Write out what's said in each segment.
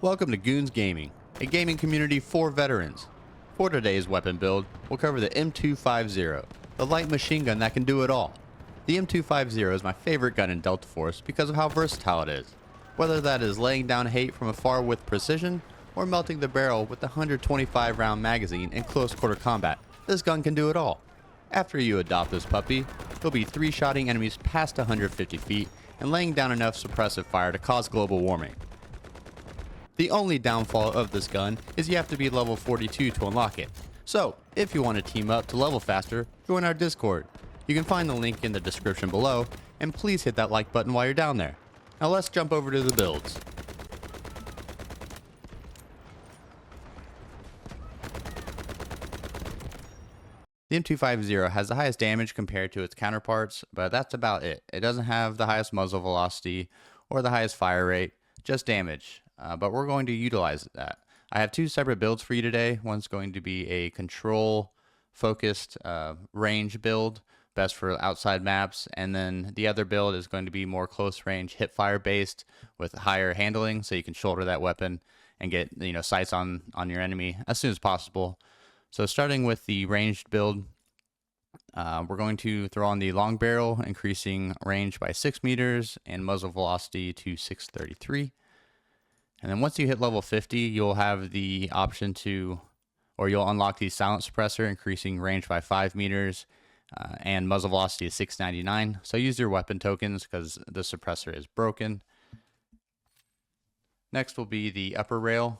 Welcome to Goons Gaming, a gaming community for veterans. For today's weapon build, we'll cover the M250, the light machine gun that can do it all. The M250 is my favorite gun in Delta Force because of how versatile it is. Whether that is laying down hate from afar with precision, or melting the barrel with the 125 round magazine in close quarter combat, this gun can do it all. After you adopt this puppy, you'll be 3-shotting enemies past 150 feet and laying down enough suppressive fire to cause global warming. The only downfall of this gun is you have to be level 42 to unlock it. So, if you want to team up to level faster, join our Discord. You can find the link in the description below, and please hit that like button while you're down there. Now let's jump over to the builds. The M250 has the highest damage compared to its counterparts, but that's about it. It doesn't have the highest muzzle velocity or the highest fire rate, just damage. But we're going to utilize that. I have two separate builds for you today. One's going to be a control focused range build, best for outside maps, and then the other build is going to be more close range hipfire based with higher handling, so you can shoulder that weapon and get sights on your enemy as soon as possible. So starting with the ranged build, we're going to throw on the long barrel, increasing range by 6 meters and muzzle velocity to 633. And then once you hit level 50, you'll have the option to, or you'll unlock the silent suppressor, increasing range by 5 meters and muzzle velocity is 699. So use your weapon tokens because the suppressor is broken. Next will be the upper rail.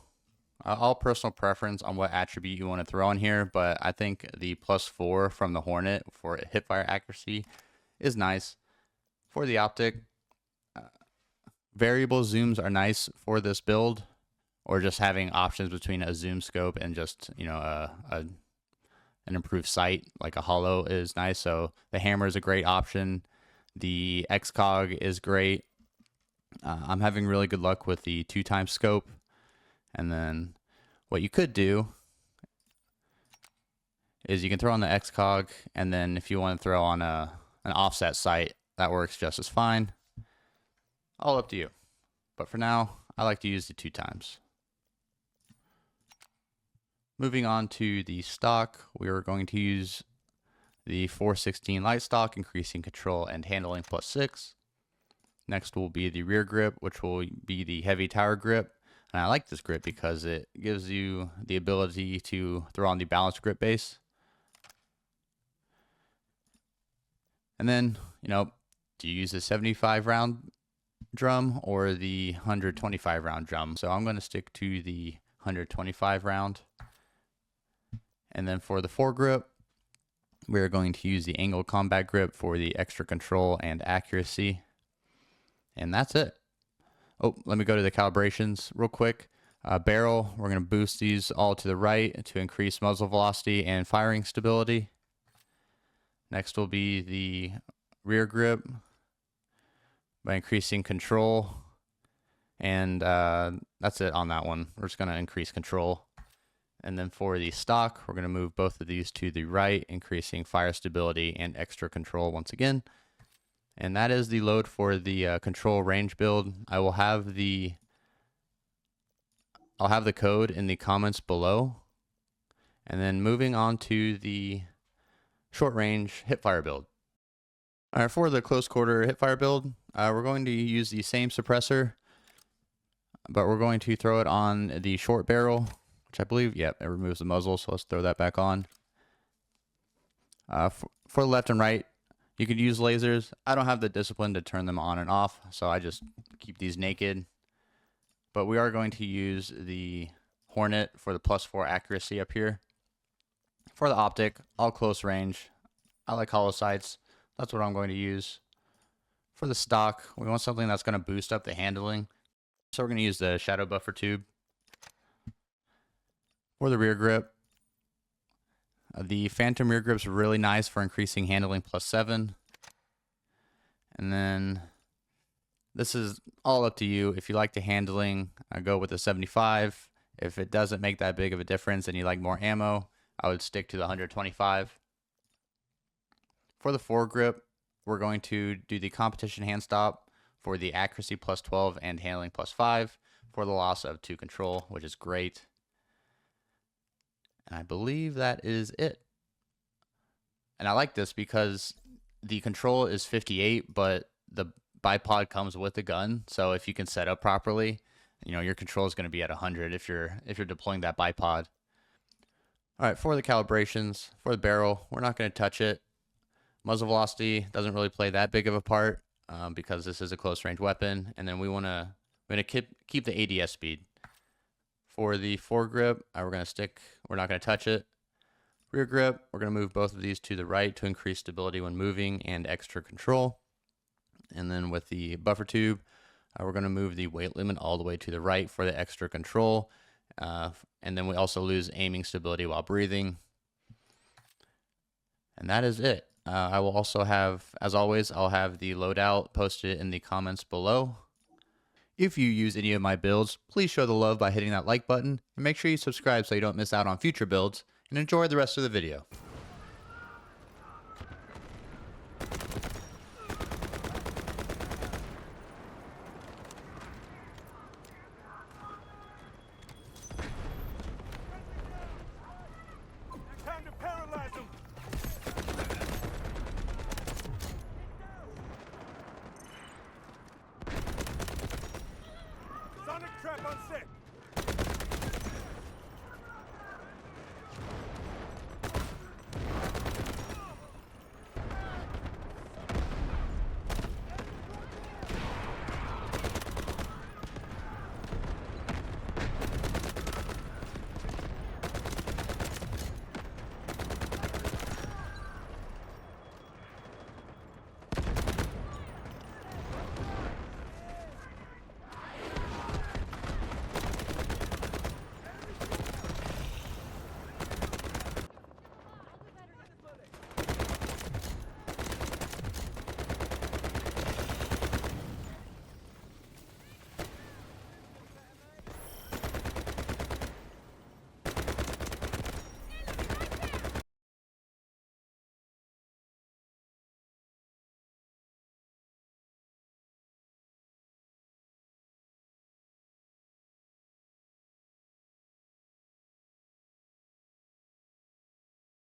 All personal preference on what attribute you want to throw on here, but I think the +4 from the Hornet for hipfire accuracy is nice. For the optic, variable zooms are nice for this build, or just having options between a zoom scope and just an improved sight like a hollow is nice. So the hammer is a great option. The XCOG is great. I'm having really good luck with the 2x scope. And then what you could do is you can throw on the XCOG, and then if you want to throw on an offset sight, that works just as fine. All up to you. But for now, I like to use the 2x. Moving on to the stock, we are going to use the 416 light stock, increasing control and handling +6. Next will be the rear grip, which will be the heavy tower grip. And I like this grip because it gives you the ability to throw on the balanced grip base. And then, do you use the 75 round drum or the 125 round drum? So I'm going to stick to the 125 round. And then for the foregrip, we're going to use the angled combat grip for the extra control and accuracy. And that's it. Oh, let me go to the calibrations real quick. Barrel, we're going to boost these all to the right to increase muzzle velocity and firing stability. Next will be the rear grip by increasing control. And that's it on that one. We're just going to increase control. And then for the stock, we're going to move both of these to the right, increasing fire stability and extra control once again. And that is the load for the control range build. I'll have the code in the comments below. And then moving on to the short range hipfire build. All right, for the close quarter hipfire build, we're going to use the same suppressor, but we're going to throw it on the short barrel, which I believe, it removes the muzzle. So let's throw that back on. For left and right, you could use lasers. I don't have the discipline to turn them on and off, so I just keep these naked. But we are going to use the Hornet for the +4 accuracy up here. For the optic, all close range. I like hollow sights. That's what I'm going to use. For the stock, we want something that's going to boost up the handling. So we're going to use the shadow buffer tube. For the rear grip, the Phantom rear grip is really nice for increasing handling +7. And then this is all up to you. If you like the handling, go with the 75. If it doesn't make that big of a difference and you like more ammo, I would stick to the 125. For the foregrip, we're going to do the competition hand stop for the accuracy +12 and handling +5. for the loss of 2 control, which is great. And I believe that is it. And I like this because the control is 58, but the bipod comes with the gun. So if you can set up properly, your control is going to be at 100 if you're deploying that bipod. All right, for the calibrations, for the barrel, we're not going to touch it. Muzzle velocity doesn't really play that big of a part because this is a close range weapon. And then we're going to keep the ADS speed. For the foregrip, we're not going to touch it. Rear grip, we're going to move both of these to the right to increase stability when moving and extra control. And then with the buffer tube, we're going to move the weight limit all the way to the right for the extra control. And then we also lose aiming stability while breathing. And that is it. I will also have, as always, I'll have the loadout posted in the comments below. If you use any of my builds, please show the love by hitting that like button, and make sure you subscribe so you don't miss out on future builds, and enjoy the rest of the video. Time to paralyze them! Sonic trap on set!